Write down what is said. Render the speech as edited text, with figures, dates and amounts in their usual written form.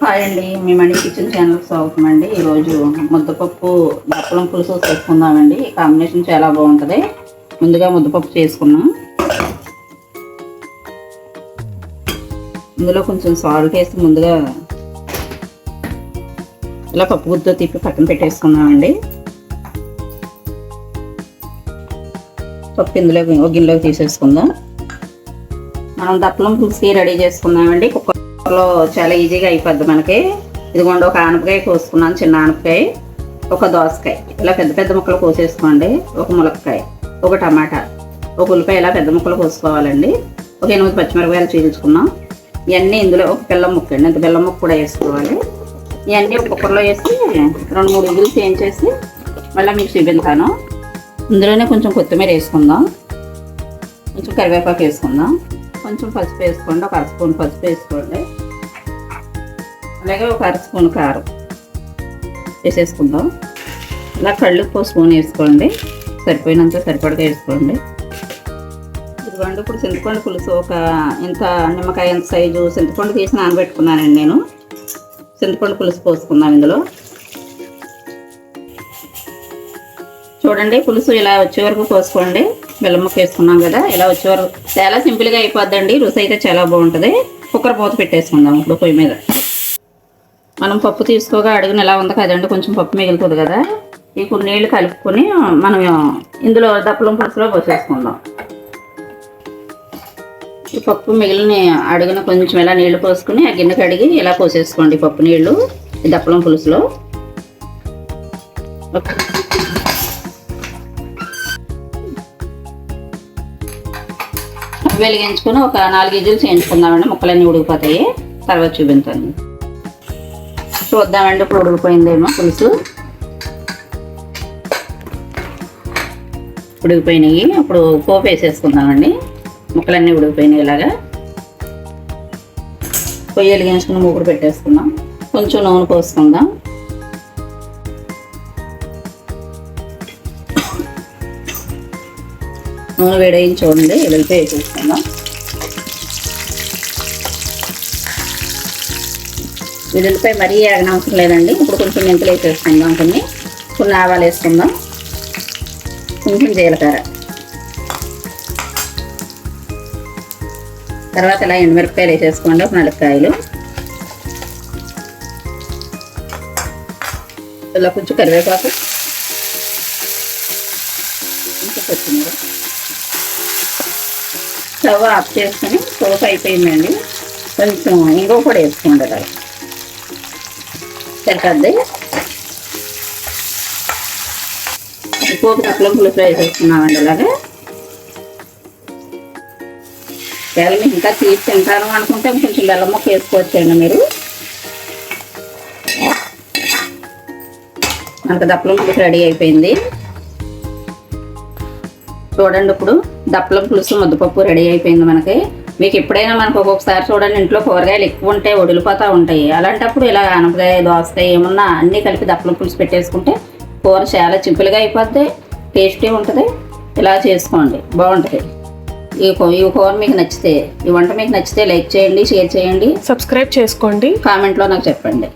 Hi అండి, మీ money kitchen ఛానల్కి స్వాగతం అండి. ఈరోజు ముద్దపప్పు దప్పలం పులుసు చేసుకుందామండి. ఈ కాంబినేషన్ చాలా బాగుంటుంది. ముందుగా ముద్దపప్పు చేసుకున్నాం. ఇందులో కొంచెం సాల్ట్ వేసి ముందుగా ఇలా పప్పు గుత్తో తిప్పి పక్కన పెట్టేసుకున్నామండి. పప్పు ఇందులో ఒక గిన్నెలోకి తీసేసుకుందాం. మనం దప్పలం పులుసుకి రెడీ చేసుకున్నామండి. కుక్కర్లో చాలా ఈజీగా అయిపోద్ది మనకి. ఇదిగోండి, ఒక ఆనపకాయ కోసుకున్నాను, చిన్న ఆనపకాయ, ఒక దోసకాయ ఇలా పెద్ద పెద్ద ముక్కలు కోసేసుకోండి, ఒక ములక్కాయ, ఒక టమాటా, ఒక ఉల్లిపాయ ఇలా పెద్ద ముక్కలు కోసుకోవాలండి. ఒక 8 పచ్చిమిరపకాయలు చీల్చుకున్నాం. ఇవన్నీ ఇందులో ఒక బెల్లం ముక్క అండి, ఇంత బెల్లం ముక్క కూడా వేసుకోవాలి. ఇవన్నీ ఒక కుక్కర్లో వేసి 2-3 విజిల్స్ వేయించేసి మళ్ళీ మీకు చూపిస్తాను. ఇందులోనే కొంచెం కొత్తిమీర వేసుకుందాం, కొంచెం కరివేపాకు వేసుకుందాం, కొంచెం పసుపు వేసుకోండి, ఒక 1 స్పూన్ పసుపు వేసుకోండి, అలాగే ఒక 1 స్పూన్ కారం వేసేసుకుందాం. ఇలా కళ్ళుప్పు స్పూన్ వేసుకోండి, సరిపోయినంత సరిపడగా వేసుకోండి. ఇదిగోండి, ఇప్పుడు చింతపండు పులుసు ఒక ఇంత నిమ్మకాయ ఎంత సైజు చింతపండు తీసి నానబెట్టుకున్నానండి నేను. చింతపండు పులుసు పోసుకున్నాం ఇందులో. చూడండి, పులుసు ఇలా వచ్చే వరకు పోసుకోండి. బెల్లం ముక్క వేసుకున్నాం కదా, ఇలా వచ్చే వరకు చాలా సింపుల్గా అయిపోద్దండి. రుచి అయితే చాలా బాగుంటుంది. కుక్కర్ మూత పెట్టేసుకుందాం ఇప్పుడు పొయ్యి మీద. మనం పప్పు తీసుకోగా అడుగున ఎలా ఉంది కదండి, కొంచెం పప్పు మిగులుతుంది కదా. ఈ కొన్ని నీళ్ళు కలుపుకొని మనం ఇందులో దప్పలం పులుసులో పోసేసుకుందాం. ఈ పప్పు మిగిలిన అడుగున కొంచెం ఇలా నీళ్లు పోసుకుని ఆ గిన్నె కడిగి ఇలా పోసేసుకోండి పప్పు నీళ్ళు ఈ దప్పలం పులుసులో. వెలిగించుకొని ఒక 4 విజిల్స్ వేయించుకుందామండి. ముక్కలన్నీ ఉడికిపోతాయి, తర్వాత చూపించాను. చూద్దామండి ఇప్పుడు ఉడికిపోయిందేమో పులుసు. ఉడికిపోయినాయి. ఇప్పుడు పోపు వేసేసుకుందామండి. ముక్కలన్నీ ఉడికిపోయినాయి. ఇలాగా పొయ్యి వెలిగించుకుని మూకుడు పెట్టేసుకుందాం. కొంచెం నూనె పోసుకుందాం. నూనె వేడైంది చూడండి, వెల్లిపాయ వేసేసుకుందాం. వెల్లిపాయ మరీ ఆగనవసరం లేదండి. ఇప్పుడు కొంచెం మెంతులు వేసేసుకుందాం, కొన్ని ఆవాలు వేసుకుందాం, కొంచెం జీలకర్ర, తర్వాత ఇలా ఎండుమిరపకాయలు వేసేసుకోండి, ఒక 4 కాయలు, ఇలా కొంచెం కరివేపాకు, కొంచెం కొత్తిమీర. స్టవ్ ఆఫ్ చేసుకొని పోపు అయిపోయిందండి. కొంచెం ఇంగువ కూడా వేసుకోండి, అలా సరిపోద్ది. పోపు దప్పలం పులుసులో వేసేసుకున్నామండి. అలాగే కేవలం ఇంకా తీసి తింటాను అనుకుంటే కొంచెం బెల్లం ముక్క వేసుకోవచ్చండి మీరు. మనకు దప్పలం పులుసు రెడీ అయిపోయింది. చూడండి, ఇప్పుడు దప్పలం పులుసు ముద్దపప్పు రెడీ అయిపోయింది మనకి. మీకు ఎప్పుడైనా మనకు ఒక్కొక్కసారి చూడండి, ఇంట్లో కూరగాయలు ఎక్కువ ఉంటాయి, వదిలిపోతూ ఉంటాయి. అలాంటప్పుడు ఇలా ఆనపకాయ, దోసకాయ ఏమన్నా అన్నీ కలిపి దప్పలం పులుసు పెట్టేసుకుంటే కూర చాలా సింపుల్గా అయిపోద్ది, టేస్టీ ఉంటుంది. ఇలా చేసుకోండి, బాగుంటుంది. ఈ కూర మీకు నచ్చితే, ఈ వంట మీకు నచ్చితే లైక్ చేయండి, షేర్ చేయండి, సబ్స్క్రైబ్ చేసుకోండి, కామెంట్లో నాకు చెప్పండి.